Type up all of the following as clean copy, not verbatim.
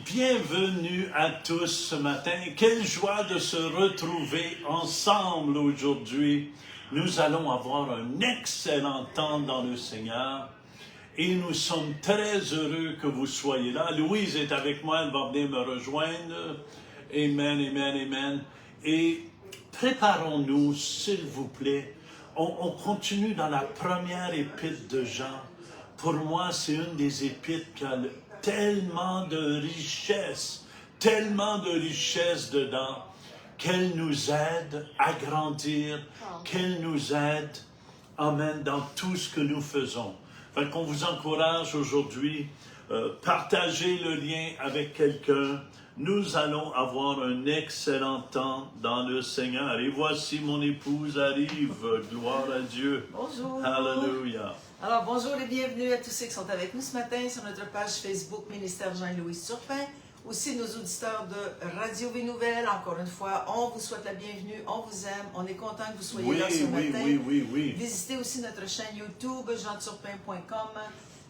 Bienvenue à tous ce matin. Quelle joie de se retrouver ensemble aujourd'hui. Nous allons avoir un excellent temps dans le Seigneur et nous sommes très heureux que vous soyez là. Louise est avec moi, elle va venir me rejoindre. Amen, amen, amen. Et préparons-nous, s'il vous plaît. On continue dans la première épître de Jean. Pour moi, c'est une des épîtres qui a tellement de richesse dedans, qu'elle nous aide à grandir, qu'elle nous aide, amen, dans tout ce que nous faisons. Fait qu'on vous encourage aujourd'hui, partagez le lien avec quelqu'un. Nous allons avoir un excellent temps dans le Seigneur. Et voici mon épouse arrive. Gloire à Dieu. Bonjour. Alléluia. Alors, bonjour et bienvenue à tous ceux qui sont avec nous ce matin sur notre page Facebook Ministère Jean-Louis Turpin. Aussi nos auditeurs de Radio Vie Nouvelle. Encore une fois, on vous souhaite la bienvenue, on vous aime, on est content que vous soyez là ce matin. Oui. Visitez aussi notre chaîne YouTube, jeanturpin.com.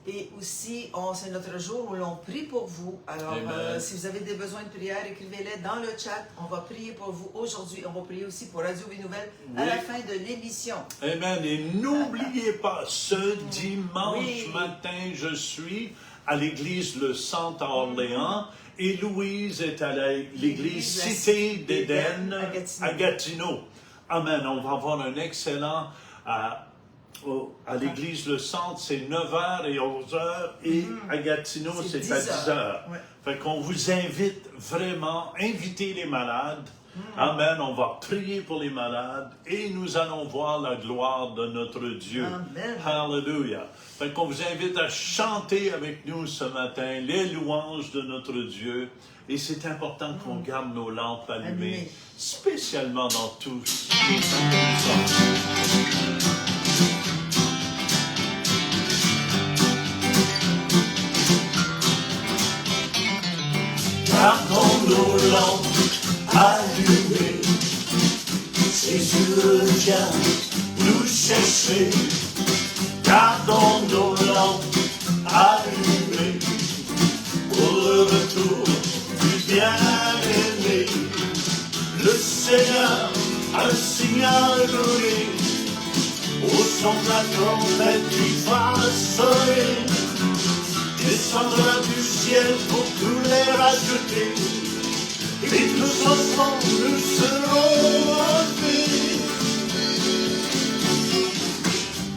Et aussi, c'est notre jour où l'on prie pour vous. Alors, si vous avez des besoins de prière, écrivez-les dans le chat. On va prier pour vous aujourd'hui. On va prier aussi pour Radio Vie Nouvelle à la fin de l'émission. Amen. Et n'oubliez pas, ce dimanche matin, je suis à l'église Le Centre à Orléans et Louise est à l'église Cité d'Éden à Gatineau. Amen. On va avoir un excellent... à l'église Le Centre, c'est 9h et 11h, et à Gatineau, c'est à 10h. Ouais. Fait qu'on vous invite vraiment, invitez les malades. Amen, on va prier pour les malades et nous allons voir la gloire de notre Dieu. Amen. Hallelujah. Fait qu'on vous invite à chanter avec nous ce matin les louanges de notre Dieu. Et c'est important qu'on garde nos lampes allumées, spécialement dans tous les temps que nous sommes. Gardons nos lampes allumées, Jésus vient nous chercher. Gardons nos lampes allumées pour le retour du bien-aimé. Le Seigneur a un signal donné, au son de la trompette qui va sonner. Descendra du ciel pour tous les rajouter, et tous ensemble nous serons enlevés.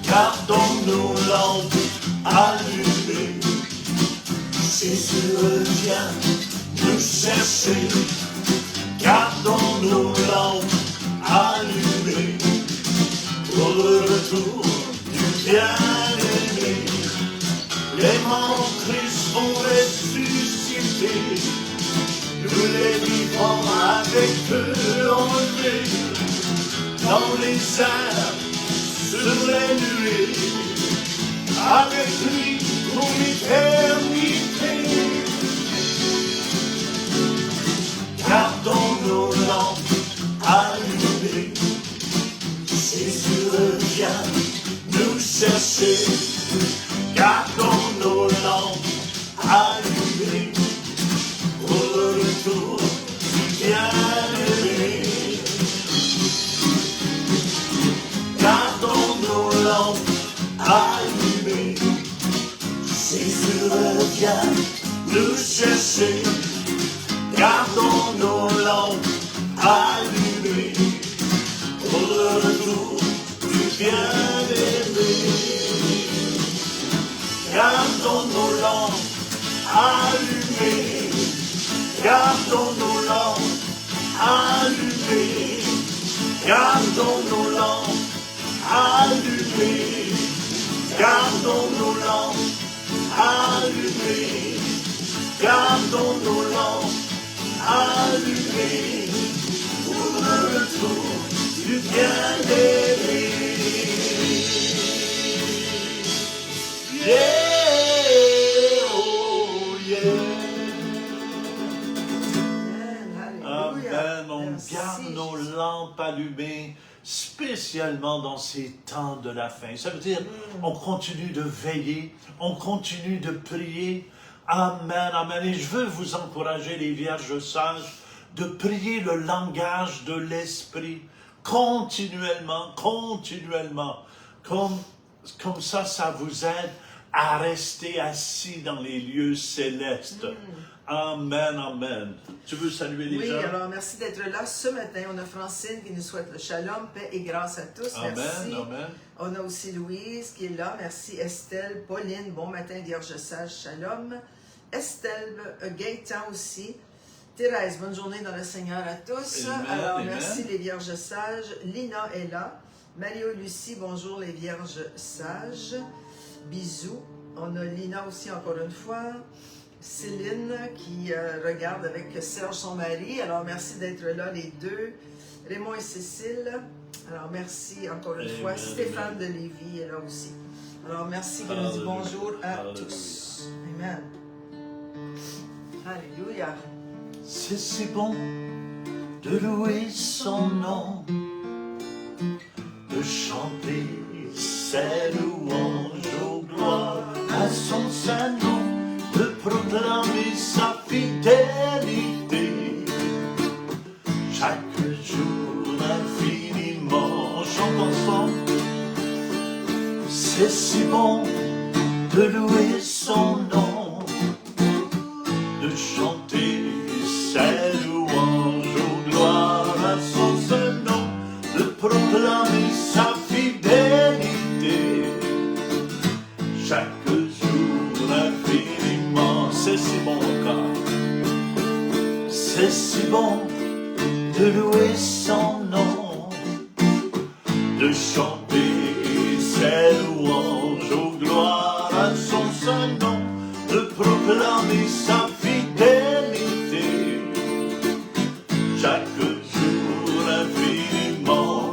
Gardons nos lampes allumées, Jésus revient nous chercher. Gardons nos lampes allumées pour le retour du bien-aimé. Les morts tristes vont ressusciter, nous les vivons avec eux enlevés, dans les airs, sur les nuées, avec lui pour l'éternité. Gardons nos lampes allumées, Jésus revient nous chercher. Gardons nos lampes allumées pour le retour du bien-aimé. Gardons nos lampes allumées, Jésus revient nous chercher. Gardons nos lampes allumées pour le retour du bien-aimé. Gardons nos lampes allumées, gardons nos lampes allumées, gardons nos lampes allumées, gardons nos lampes allumées, gardons nos lampes allumées pour le retour du bien-aimé. Yeah! Amen. On garde nos lampes allumées, spécialement dans ces temps de la fin. Ça veut dire, on continue de veiller, on continue de prier, Amen, amen. Et je veux vous encourager, les vierges sages, de prier le langage de l'Esprit continuellement, continuellement. Comme ça, ça vous aide à rester assis dans les lieux célestes. Amen, amen. Tu veux saluer les gens? Oui, alors merci d'être là ce matin. On a Francine qui nous souhaite le shalom, paix et grâce à tous. Amen, merci. amen. On a aussi Louise qui est là. Merci Estelle, Pauline, bon matin, Vierge sage, shalom. Estelle, Gaëtan aussi. Thérèse, bonne journée dans le Seigneur à tous. Amen, alors amen. merci les Vierges sages. Lina est là. Mario-Lucie, bonjour les Vierges sages. Bisous. On a Lina aussi encore une fois. Céline qui regarde avec Serge, son mari. Alors, merci d'être là, les deux. Raymond et Cécile. Alors, merci encore une fois. Stéphane de Lévis est là aussi. Alors, merci qui nous dit bonjour à tous. Amen. Alléluia. C'est si bon de louer son nom, de chanter ses louanges aux gloires à son saint nom, de proclamer sa fidélité chaque jour infiniment. Chantons ensemble. C'est si bon de louer son nom, de chanter ses louanges aux gloires à son saint nom, de proclamer sa fidélité chaque jour infiniment. C'est si bon encore. C'est si bon de louer son nom, de chanter ses louanges aux gloires à son saint nom, de proclamer sa fidélité chaque jour infiniment.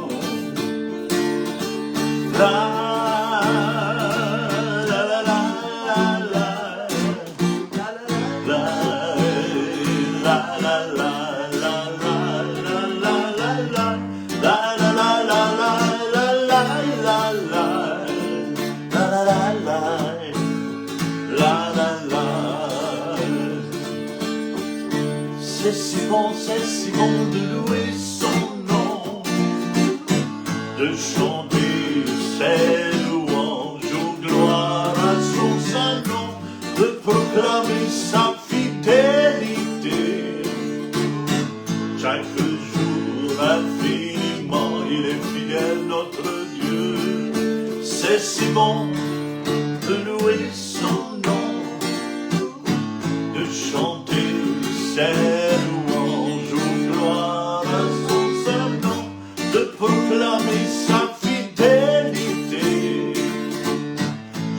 C'est si bon de louer son nom, de chanter ses louanges aux gloires à son saint nom, de proclamer sa fidélité chaque jour infiniment. Il est fidèle notre Dieu. C'est si bon de louer son nom, de chanter ses louanges aux gloires à son saint nom, de proclamer sa fidélité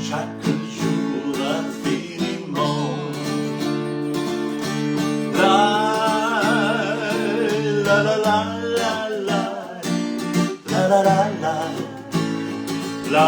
chaque jour infiniment. La la la la la la la la la la la la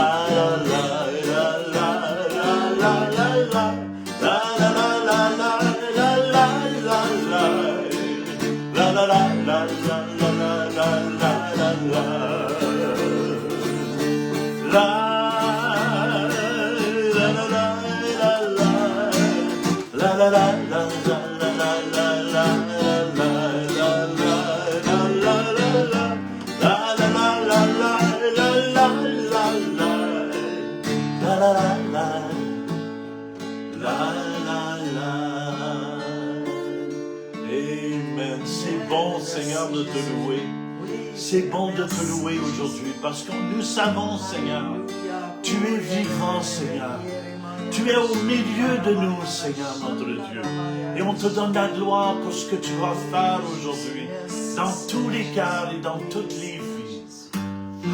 Amen. C'est bon, Seigneur, de te louer. C'est bon de te louer aujourd'hui parce que nous savons, Seigneur, tu es vivant, Seigneur. Tu es au milieu de nous, Seigneur, notre Dieu. Et on te donne la gloire pour ce que tu vas faire aujourd'hui, dans tous les cœurs et dans toutes les vies.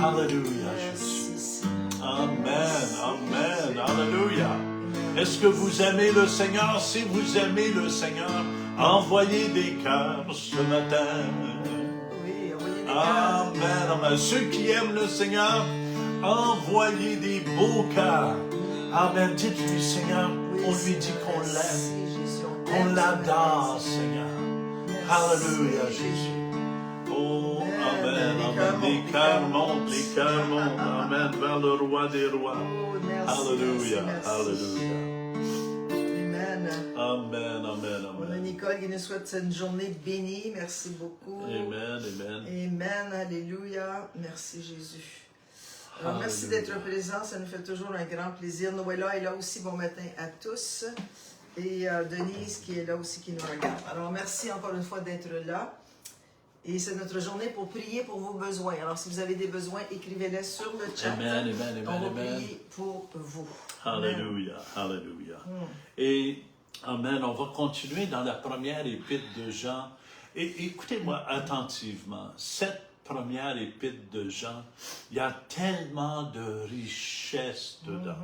Alléluia, Jésus. Amen, amen, alléluia. Est-ce que vous aimez le Seigneur? Si vous aimez le Seigneur, envoyez des cœurs ce matin. Amen, amen. Ceux qui aiment le Seigneur, envoyez des beaux cœurs. Amen. Dites-lui, Seigneur, on lui dit qu'on l'aime, qu'on l'adore, Seigneur. Alléluia, Jésus. Oh, amen, amen. Les cœurs montent, amen, vers le roi des rois. Alléluia, alléluia. Amen. Amen. Amen, amen, On a amen. Nicole qui nous souhaite une journée bénie. Merci beaucoup. Amen, amen. Amen. Alléluia. Merci Jésus. Alors, merci Alléluia. d'être présent. Ça nous fait toujours un grand plaisir. Noëlla est là aussi. Bon matin à tous. Et Denise qui est là aussi, qui nous regarde. Alors, merci encore une fois d'être là. Et c'est notre journée pour prier pour vos besoins. Alors, si vous avez des besoins, écrivez-les sur le chat. Amen, amen, On amen, va amen. prier pour vous. Amen. Alléluia, alléluia. Et, amen, on va continuer dans la première épître de Jean. Et écoutez-moi attentivement. Cette première épître de Jean, il y a tellement de richesses dedans.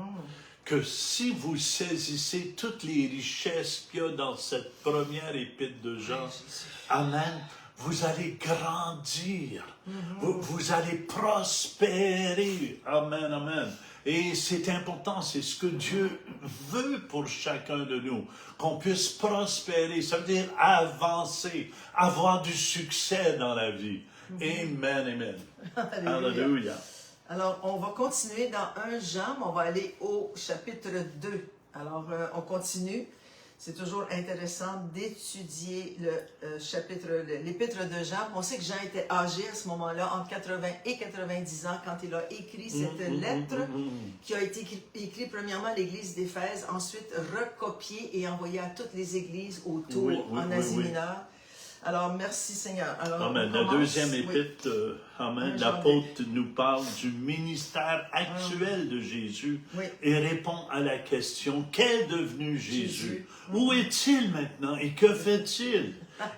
Que si vous saisissez toutes les richesses qu'il y a dans cette première épître de Jean, amen, vous allez grandir, vous allez prospérer, amen, amen. Et c'est important, c'est ce que Dieu veut pour chacun de nous, qu'on puisse prospérer, ça veut dire avancer, avoir du succès dans la vie. Amen, amen. Alléluia. Alors, on va continuer dans 1 Jean, mais on va aller au chapitre 2. Alors, on continue. C'est toujours intéressant d'étudier le chapitre, l'épître de Jean. On sait que Jean était âgé à ce moment-là, entre 80 et 90 ans, quand il a écrit cette lettre, qui a été écrite premièrement à l'église d'Éphèse, ensuite recopiée et envoyée à toutes les églises autour en Asie mineure. Alors, merci Seigneur. Alors, amen. La deuxième épître, amen, l'apôtre nous parle du ministère actuel de Jésus et répond à la question, qu'est devenu Jésus? Où est-il maintenant et que fait-il?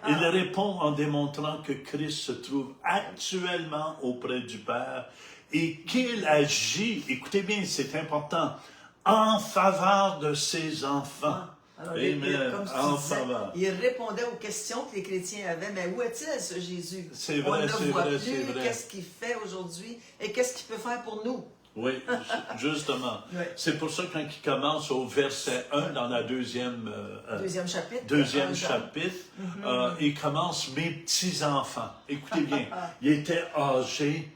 Il répond en démontrant que Christ se trouve actuellement auprès du Père et qu'il agit, écoutez bien, c'est important, en faveur de ses enfants. Alors, Amen. comme En tu disais, faveur. il répondait aux questions que les chrétiens avaient. Mais où est-il, ce Jésus? C'est On vrai, ne le c'est voit vrai, plus. c'est vrai. Qu'est-ce qu'il fait aujourd'hui? Et qu'est-ce qu'il peut faire pour nous? Oui, justement. Oui. C'est pour ça que quand il commence au verset 1 dans la deuxième chapitre. deuxième chapitre, il commence « Mes petits-enfants ». Écoutez bien, il était âgé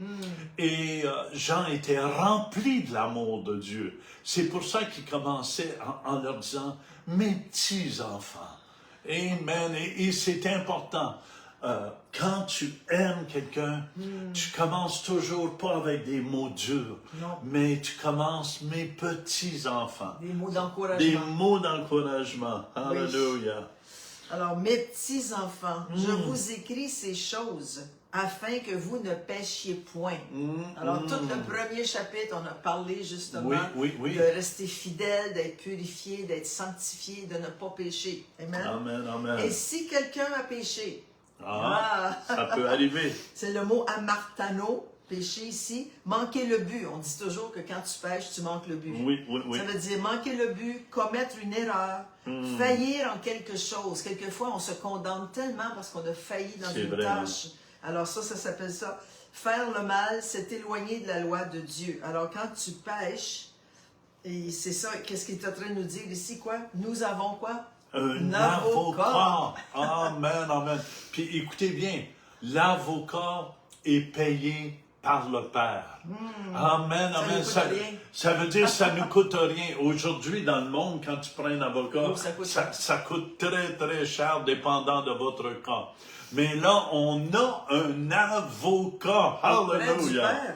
et Jean était rempli de l'amour de Dieu. C'est pour ça qu'il commençait en leur disant « Mes petits-enfants ». Amen. Et c'est important. Quand tu aimes quelqu'un, tu commences toujours pas avec des mots durs, mais tu commences mes petits-enfants. Des mots d'encouragement. Des mots d'encouragement. Alléluia. Alors, mes petits-enfants, je vous écris ces choses afin que vous ne péchiez point. Alors, tout le premier chapitre, on a parlé justement de rester fidèle, d'être purifié, d'être sanctifié, de ne pas pécher. Amen. Amen, amen. Et si quelqu'un a péché, ça peut arriver. c'est le mot amartano, péché ici, manquer le but. On dit toujours que quand tu pêches, tu manques le but. Oui. Ça veut dire manquer le but, commettre une erreur, faillir en quelque chose. Quelquefois, on se condamne tellement parce qu'on a failli dans une tâche. Alors ça s'appelle ça. Faire le mal, c'est éloigner de la loi de Dieu. Alors quand tu pêches, et c'est ça, qu'est-ce qu'il est en train de nous dire ici, quoi? Nous avons quoi? Un avocat. Amen, amen. Puis écoutez bien, l'avocat est payé par le Père. Amen, amen. Ça veut dire que ça ne coûte rien. Aujourd'hui, dans le monde, quand tu prends un avocat, ça coûte très, très cher, dépendant de votre cas. Mais là, on a un avocat. Alléluia.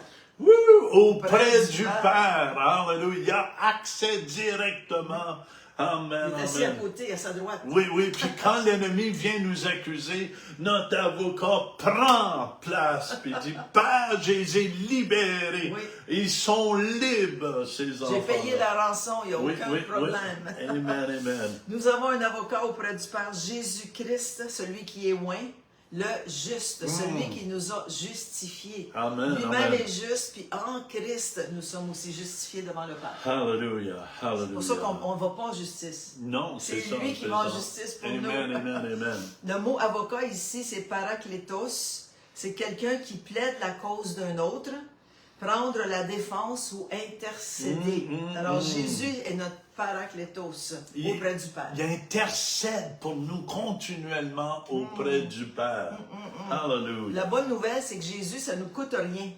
Auprès du Père. Alléluia. Il a accès directement. Amen, il est assis à côté, à sa droite. Oui. Puis quand l'ennemi vient nous accuser, notre avocat prend place. Puis dit, Père, je les ai libérés. Ils sont libres, ces enfants. J'ai payé la rançon, il n'y a aucun problème. Amen, amen. Nous avons un avocat auprès du Père, Jésus-Christ, celui qui est loin. Le juste, celui qui nous a justifiés. Lui-même est juste, puis en Christ, nous sommes aussi justifiés devant le Père. Alléluia, alléluia. C'est pour ça qu'on ne va pas en justice. Non, c'est ça. C'est lui qui va en justice pour nous. Amen. Le mot avocat ici, c'est parakletos. C'est quelqu'un qui plaide la cause d'un autre, prendre la défense ou intercéder. Alors Jésus est notre parakletos auprès du Père. Il intercède pour nous continuellement auprès du Père. Alléluia. La bonne nouvelle, c'est que Jésus, ça ne nous coûte rien.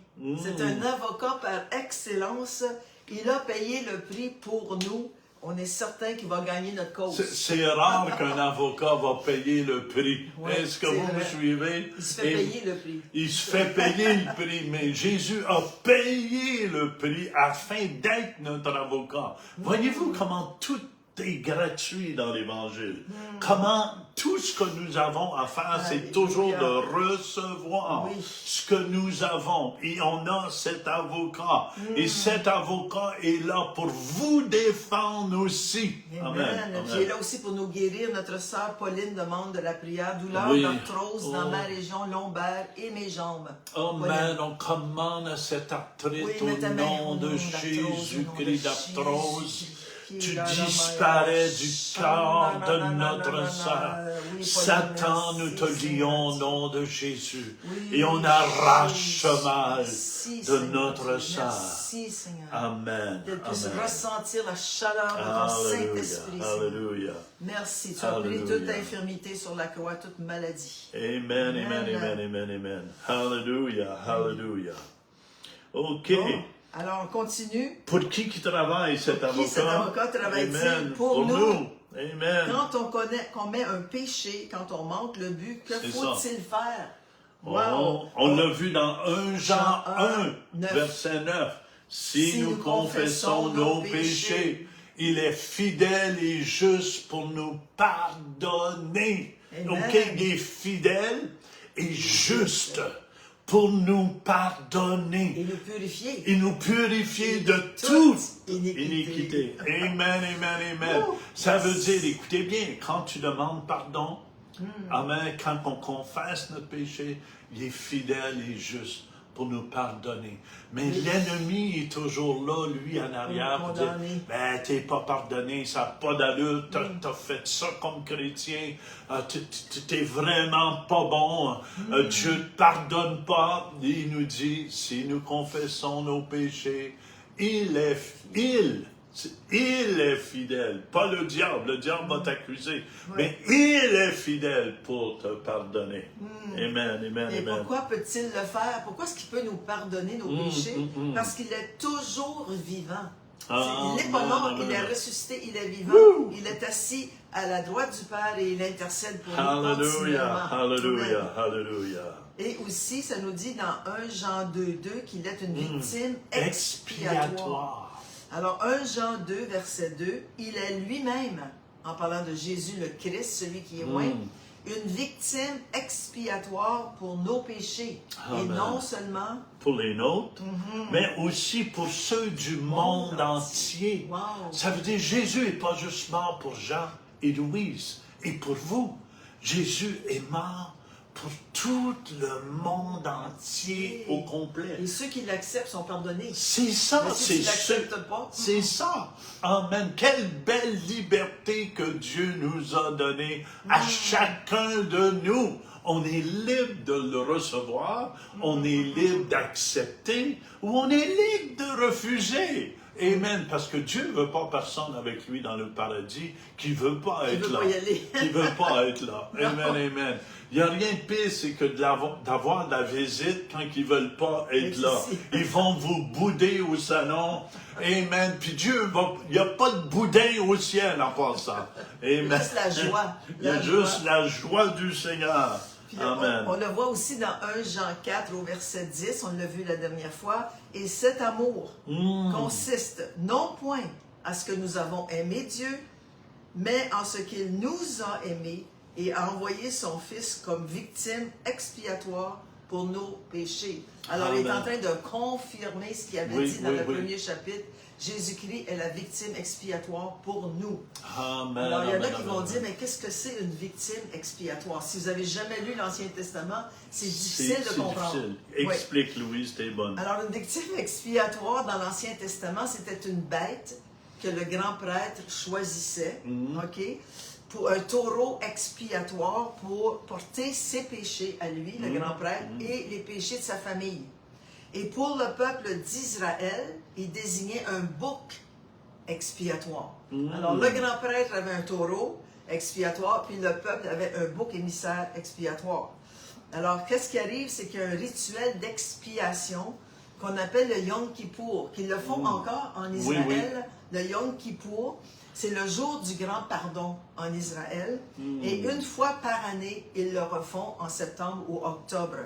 C'est un avocat par excellence. Il a payé le prix pour nous. on est certain qu'il va gagner notre cause. C'est rare qu'un avocat va payer le prix. Ouais, Est-ce que c'est vous me vrai. suivez? Il se fait payer le prix. Il se fait payer le prix, mais Jésus a payé le prix afin d'être notre avocat. Voyez-vous comment tout est gratuit dans l'Évangile? Comment tout ce que nous avons à faire, c'est toujours de recevoir ce que nous avons. Et on a cet avocat. Et cet avocat est là pour vous défendre aussi. Amen. Amen. Puis il est là aussi pour nous guérir. Notre sœur Pauline demande de la prière. Douleur d'arthrose dans ma région lombaire et mes jambes. Amen. On commande cette arthrite au nom de Jésus-Christ d'arthrose. Tu disparais du corps de notre sœur. Satan, nous te lions au nom de Jésus. Et on arrache ce mal de notre sœur. Merci, Seigneur. Amen. Qu'elle puisse ressentir la chaleur de ton Saint-Esprit. Alléluia. Merci. Tu as pris toute infirmité sur la croix, toute maladie. Amen, amen, amen, amen, amen. Hallelujah, hallelujah. OK. Bon. Alors, on continue. Pour qui travaille cet avocat? Qui cet avocat travaille-t-il? Pour nous. Amen. Quand on connaît qu'on met un péché, quand on manque le but, que faut-il faire? Wow. On l'a vu dans 1 Jean 1, verset 9. Si nous confessons nos péchés, il est fidèle et juste pour nous pardonner. Amen. OK, il est fidèle et juste pour nous pardonner. Et nous purifier. Et nous purifier de toute iniquité. Amen, amen, amen. Ça veut dire, écoutez bien, quand tu demandes pardon, amen, quand on confesse notre péché, il est fidèle et juste pour nous pardonner. Mais l'ennemi est toujours là, lui, en arrière, pour dire, ben, t'es pas pardonné, ça n'a pas d'allure, t'as fait ça comme chrétien, t'es vraiment pas bon, Dieu ne te pardonne pas. Il nous dit, si nous confessons nos péchés, il est fidèle, pas le diable va t'accuser, mais il est fidèle pour te pardonner. Amen, amen, Et amen. pourquoi peut-il le faire? Pourquoi est-ce qu'il peut nous pardonner nos péchés? Parce qu'il est toujours vivant. Il n'est pas mort, il est ressuscité, il est vivant. Il est assis à la droite du Père et il intercède pour nous continuellement. Alléluia, alléluia. Et aussi, ça nous dit dans 1 Jean 2,2 qu'il est une victime expiatoire. Alors, 1 Jean 2, verset 2, il est lui-même, en parlant de Jésus le Christ, celui qui est loin, une victime expiatoire pour nos péchés. Amen. Et non seulement pour les nôtres, mais aussi pour ceux du monde entier. Wow. Ça veut dire Jésus n'est pas juste mort pour Jean et Louise et pour vous. Jésus est mort pour tout le monde entier au complet. Et ceux qui l'acceptent sont pardonnés. C'est ça, c'est pas. C'est ça. Amen. Quelle belle liberté que Dieu nous a donnée à chacun de nous. On est libre de le recevoir, on est libre d'accepter ou on est libre de refuser. Amen. Parce que Dieu ne veut pas personne avec lui dans le paradis qui ne veut pas être là. Qui ne veut pas être là. Amen, amen. Il n'y a rien de pire, c'est que d'avoir de la visite quand ils ne veulent pas être là. Ils vont vous bouder au salon. Amen. Puis Dieu, il n'y a pas de boudin au ciel en passant. Amen. Juste la joie. Il y a juste la joie du Seigneur. Amen. On le voit aussi dans 1 Jean 4 au verset 10, on l'a vu la dernière fois. Et cet amour consiste non point à ce que nous avons aimé Dieu, mais en ce qu'il nous a aimés et a envoyé son Fils comme victime expiatoire pour nos péchés. Alors, il est en train de confirmer ce qu'il avait dit dans le premier chapitre. Jésus-Christ est la victime expiatoire pour nous. Amen. Alors, il y en a qui vont dire, mais qu'est-ce que c'est une victime expiatoire? Si vous n'avez jamais lu l'Ancien Testament, c'est difficile de comprendre. Difficile. Explique, Louise, t'es bonne. Alors, une victime expiatoire dans l'Ancien Testament, c'était une bête que le grand prêtre choisissait, OK? Pour un taureau expiatoire pour porter ses péchés à lui, le grand prêtre, et les péchés de sa famille. Et pour le peuple d'Israël, il désignait un bouc expiatoire. Alors, le grand prêtre avait un taureau expiatoire, puis le peuple avait un bouc émissaire expiatoire. Alors, qu'est-ce qui arrive? C'est qu'il y a un rituel d'expiation qu'on appelle le Yom Kippour, qu'ils le font encore en Israël, le Yom Kippour. C'est le jour du grand pardon en Israël. Et une fois par année, ils le refont en septembre ou octobre.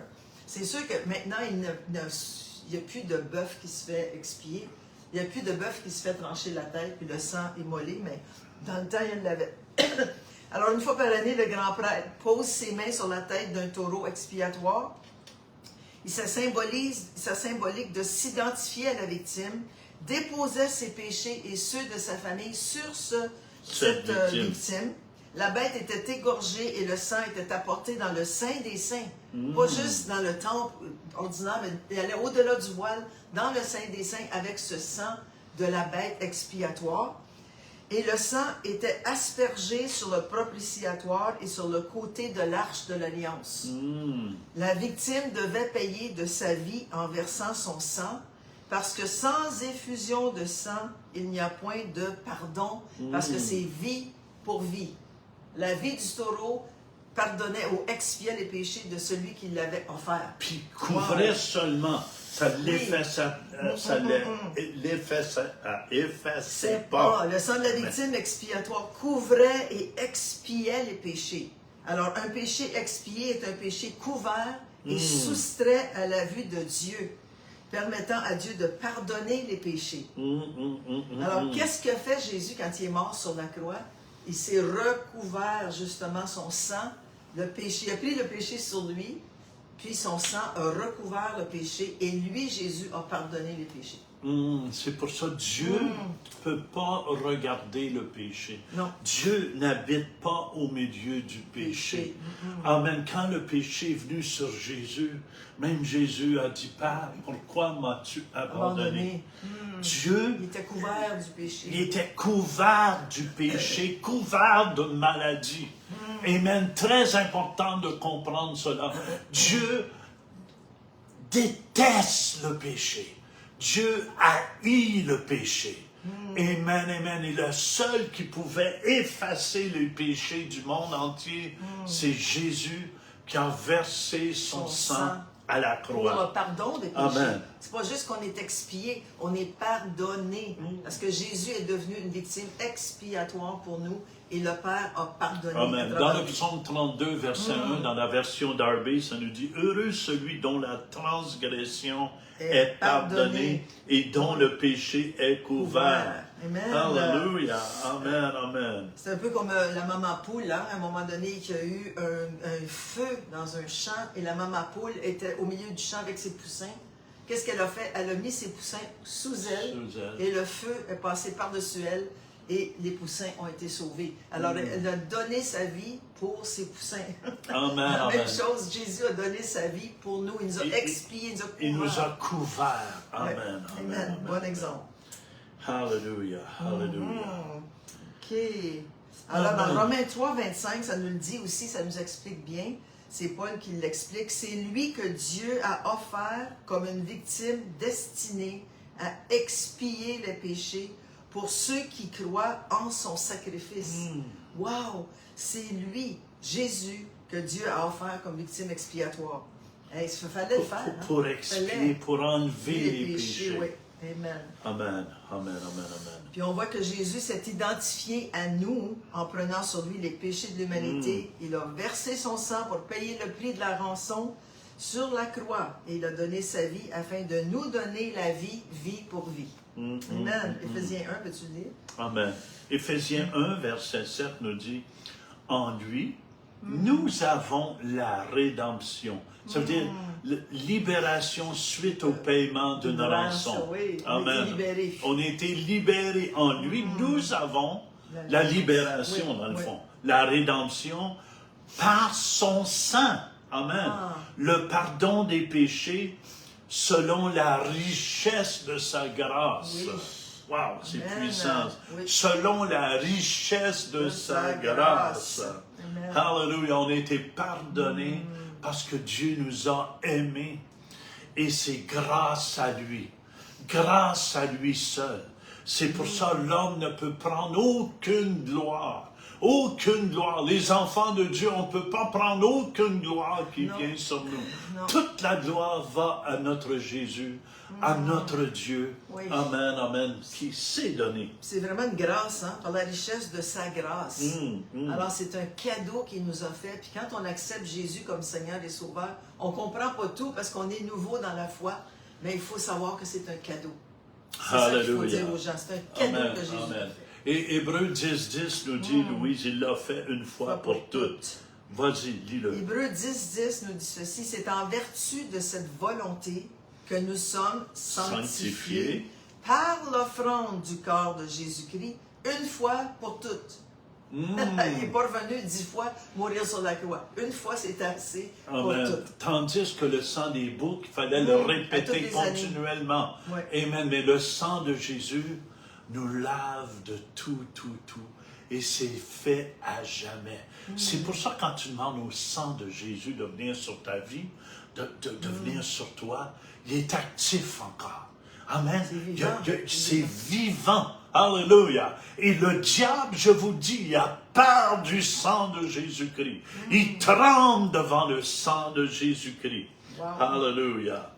C'est sûr que maintenant, il n'y a plus de bœuf qui se fait expier. Il n'y a plus de bœuf qui se fait trancher la tête, puis le sang immolé, mais dans le temps, il l'avait. Alors, une fois par année, le grand prêtre pose ses mains sur la tête d'un taureau expiatoire. Ça symbolique de s'identifier à la victime, déposait ses péchés et ceux de sa famille sur cette victime. La bête était égorgée et le sang était apporté dans le Saint des Saints. Pas juste dans le temple ordinaire, mais il allait au-delà du voile, dans le Saint des Saints, avec ce sang de la bête expiatoire. Et le sang était aspergé sur le propitiatoire et sur le côté de l'arche de l'Alliance. La victime devait payer de sa vie en versant son sang, parce que sans effusion de sang, il n'y a point de pardon, parce que c'est vie pour vie. La vie du taureau pardonnait ou expiait les péchés de celui qui l'avait offert. Puis couvrait seulement. Ça l'effaçait pas. Le sang de la victime expiatoire couvrait et expiait les péchés. Alors, un péché expié est un péché couvert et soustrait à la vue de Dieu, permettant à Dieu de pardonner les péchés. Alors, qu'est-ce que fait Jésus quand il est mort sur la croix? Il s'est recouvert justement son sang, le péché. Il a pris le péché sur lui, puis son sang a recouvert le péché, et lui, Jésus, a pardonné les péchés. C'est pour ça que Dieu ne peut pas regarder le péché. Non. Dieu n'habite pas au milieu du péché. Amen. Quand le péché est venu sur Jésus, même Jésus a dit, Père, pourquoi m'as-tu abandonné? Dieu, il était couvert du péché. Il était couvert du péché, couvert de maladie. Amen. Très important de comprendre cela. Dieu déteste le péché. Dieu haït le péché. Amen, amen. Et le seul qui pouvait effacer les péchés du monde entier, c'est Jésus qui a versé son sang à la croix. Pour le pardon des péchés. Amen. C'est pas juste qu'on est expié, on est pardonné. Parce que Jésus est devenu une victime expiatoire pour nous et le Père a pardonné. Amen. Dans le psaume 32, verset 1, dans la version Darby, ça nous dit « Heureux celui dont la transgression est pardonnée et dont le péché est couvert. » Amen. Alléluia. Amen, amen. C'est un peu comme la maman poule, hein, à un moment donné, qui a eu un feu dans un champ et la maman poule était au milieu du champ avec ses poussins. Qu'est-ce qu'elle a fait? Elle a mis ses poussins sous elle et le feu est passé par-dessus elle et les poussins ont été sauvés. Alors, elle a donné sa vie pour ses poussins. Amen, La amen. même chose, Jésus a donné sa vie pour nous. Il nous a expié, il nous a couvert. Amen, Amen. amen. Bon exemple. Alléluia, alléluia. OK. Alors, dans Romains 3, 25, ça nous le dit aussi, ça nous explique bien. C'est Paul qui l'explique. C'est lui que Dieu a offert comme une victime destinée à expier les péchés pour ceux qui croient en son sacrifice. Wow! C'est lui, Jésus, que Dieu a offert comme victime expiatoire. Hey, il fallait le faire. Pour expier, pour enlever les péchés. Oui. Amen. Amen, amen, amen, amen. Puis on voit que Jésus s'est identifié à nous en prenant sur lui les péchés de l'humanité. Il a versé son sang pour payer le prix de la rançon sur la croix. Et il a donné sa vie afin de nous donner la vie, vie pour vie. Amen. Éphésiens 1, peux-tu le lire? Amen. Éphésiens 1, verset 7 nous dit, en lui, nous avons la rédemption. Ça veut dire libération suite au paiement d'une rançon. Oui. Amen. On a été libérés en lui. Nous avons la libération, dans le fond. La rédemption par son sang. Amen. Le pardon des péchés selon la richesse de sa grâce. Wow, c'est puissant. Selon la richesse de sa grâce. Alléluia, on a été pardonnés parce que Dieu nous a aimés. Et c'est grâce à lui seul. C'est pour ça que l'homme ne peut prendre aucune gloire, Aucune gloire. Les enfants de Dieu, on ne peut pas prendre aucune gloire qui vient sur nous. Non. Toute la gloire va à notre Jésus, à notre Dieu. Oui. Amen, amen, qui s'est donné. C'est vraiment une grâce, hein, par la richesse de sa grâce. Alors, c'est un cadeau qu'il nous a fait. Puis quand on accepte Jésus comme Seigneur et Sauveur, on ne comprend pas tout parce qu'on est nouveau dans la foi, mais il faut savoir que c'est un cadeau. C'est ça qu'il faut dire aux gens. C'est un cadeau que Jésus a fait. Et Hébreux 10 nous dit, Louise, il l'a fait une fois pour toutes. Vas-y, lis-le. Hébreux 10 nous dit ceci, c'est en vertu de cette volonté que nous sommes sanctifiés par l'offrande du corps de Jésus-Christ, une fois pour toutes. Il n'est pas revenu 10 fois mourir sur la croix. Une fois, c'est assez pour toutes. Tandis que le sang des boucs, il fallait le répéter continuellement. Amen. Mais le sang de Jésus nous lave de tout. Et c'est fait à jamais. C'est pour ça que quand tu demandes au sang de Jésus de venir sur ta vie, de venir sur toi, il est actif encore. Amen. C'est vivant. Alléluia. Et le diable, je vous dis, il a peur du sang de Jésus-Christ. Il tremble devant le sang de Jésus-Christ. Wow. Alléluia.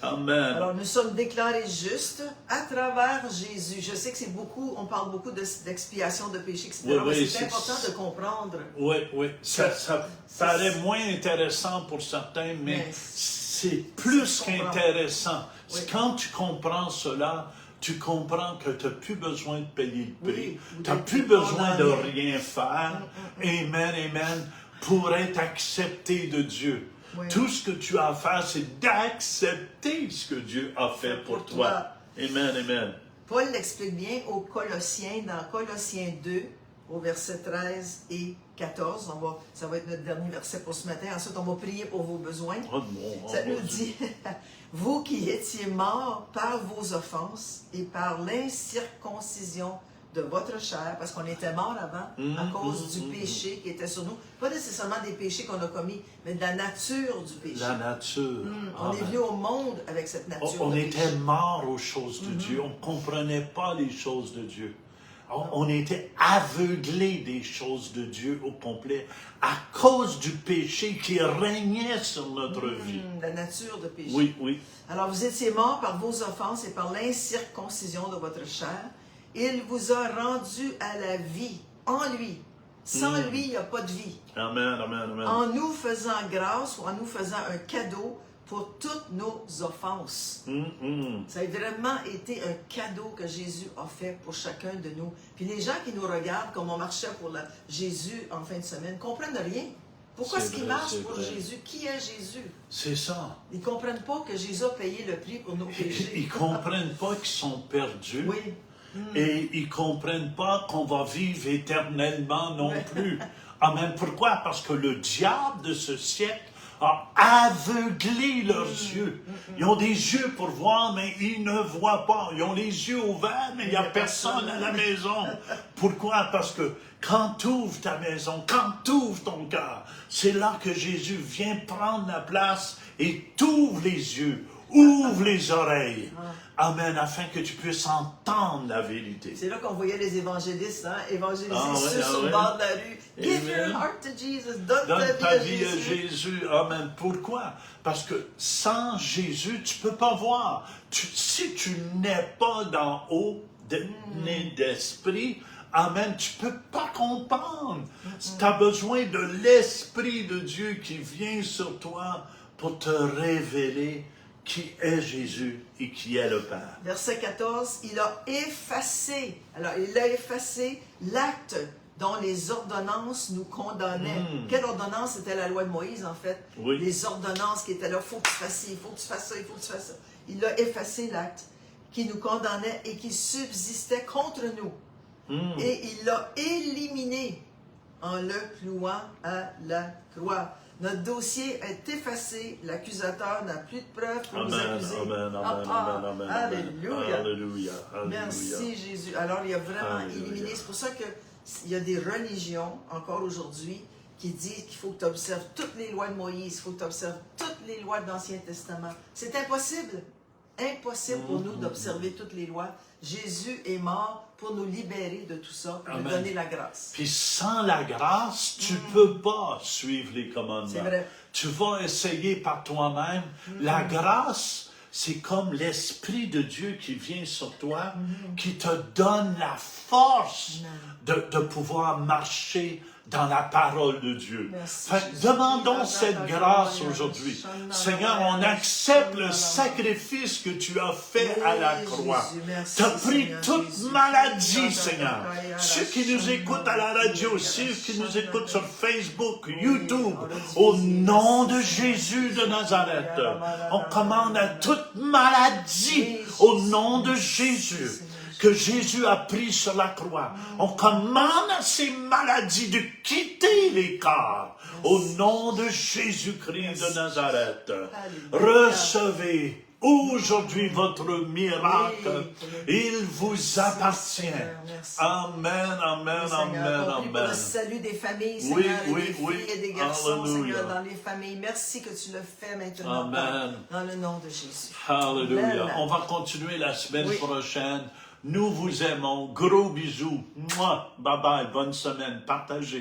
Amen. Alors, nous sommes déclarés justes à travers Jésus. Je sais que c'est beaucoup, on parle beaucoup d'expiation de péché, etc. Mais c'est important de comprendre. Oui. Ça paraît moins intéressant pour certains, mais c'est plus qu'intéressant. Oui. Quand tu comprends cela, tu comprends que tu n'as plus besoin de payer le prix. Tu n'as plus besoin de rien faire. Amen, pour être accepté de Dieu. Oui. Tout ce que tu as à faire, c'est d'accepter ce que Dieu a fait pour toi. Amen. Paul l'explique bien aux Colossiens, dans Colossiens 2, au verset 13 et 14. Ça va être notre dernier verset pour ce matin. Ensuite, on va prier pour vos besoins. Ça nous dit, vous qui étiez morts par vos offenses et par l'incirconcision de votre chair, parce qu'on était morts avant à cause du péché qui était sur nous. Pas nécessairement des péchés qu'on a commis, mais de la nature du péché. La nature. On est venu au monde avec cette nature. On était morts aux choses de Dieu. On ne comprenait pas les choses de Dieu. On était aveuglés des choses de Dieu au complet à cause du péché qui régnait sur notre vie. La nature de péché. Oui. Alors vous étiez morts par vos offenses et par l'incirconcision de votre chair. Il vous a rendu à la vie en lui. Sans lui, il n'y a pas de vie. Amen. En nous faisant grâce ou en nous faisant un cadeau pour toutes nos offenses. Ça a vraiment été un cadeau que Jésus a fait pour chacun de nous. Puis les gens qui nous regardent, comme on marchait pour Jésus en fin de semaine, ne comprennent rien. Pourquoi est-ce qu'ils marchent pour Jésus? Qui est Jésus? C'est ça. Ils ne comprennent pas que Jésus a payé le prix pour nos péchés. Ils ne comprennent pas qu'ils sont perdus. Oui. Et ils ne comprennent pas qu'on va vivre éternellement non plus. Amen. Pourquoi? Parce que le diable de ce siècle a aveuglé leurs yeux. Ils ont des yeux pour voir, mais ils ne voient pas. Ils ont les yeux ouverts, mais il n'y a personne à la maison. Pourquoi? Parce que quand tu ouvres ta maison, quand tu ouvres ton cœur, c'est là que Jésus vient prendre la place et t'ouvre les yeux, ouvre les oreilles. Amen, afin que tu puisses entendre la vérité. C'est là qu'on voyait les évangélistes, évangéliser sur le bord de la rue. Give your heart to Jesus. Donne ta vie à Jésus. Amen. Pourquoi? Parce que sans Jésus, tu ne peux pas voir. Si tu n'es pas d'en haut, né d'esprit, amen, tu ne peux pas comprendre. Tu as besoin de l'Esprit de Dieu qui vient sur toi pour te révéler qui est Jésus et qui est le Père. Verset 14, il a effacé l'acte dont les ordonnances nous condamnaient. Quelle ordonnance? C'était la loi de Moïse, en fait. Oui. Les ordonnances qui étaient là, il faut que tu fasses ci, il faut que tu fasses ça, il faut que tu fasses ça. Il a effacé l'acte qui nous condamnait et qui subsistait contre nous. Et il l'a éliminé en le clouant à la croix. Notre dossier est effacé, l'accusateur n'a plus de preuves pour nous accuser. Amen. Alléluia. Merci Jésus. Alors il a vraiment éliminé. C'est pour ça qu'il y a des religions, encore aujourd'hui, qui disent qu'il faut que tu observes toutes les lois de Moïse, il faut que tu observes toutes les lois de l'Ancien Testament. C'est impossible. impossible pour nous d'observer toutes les lois. Jésus est mort pour nous libérer de tout ça, pour nous donner la grâce. Puis sans la grâce, tu peux pas suivre les commandements. C'est vrai. Tu vas essayer par toi-même. La grâce, c'est comme l'Esprit de Dieu qui vient sur toi, qui te donne la force de pouvoir marcher dans la parole de Dieu. Demandons cette grâce aujourd'hui. Seigneur, on accepte le sacrifice que tu as fait à la croix. Tu as pris toute maladie, Seigneur. Ceux qui nous écoutent à la radio, ceux qui nous écoutent sur Facebook, YouTube, au nom de Jésus de Nazareth, on commande à toute maladie au nom de Jésus que Jésus a pris sur la croix. On commande à ces maladies de quitter les corps au nom de Jésus-Christ de Nazareth. Recevez aujourd'hui votre miracle. Il vous appartient. Amen, amen, amen, amen. Pour le amen. salut des familles, Seigneur, des filles et des garçons, Alléluia. Seigneur, dans les familles. Merci que tu le fais maintenant, Amen. dans le nom de Jésus. Alléluia. Amen. On va continuer la semaine prochaine. Nous vous aimons. Gros bisous. Mouah. Bye bye. Bonne semaine. Partagez.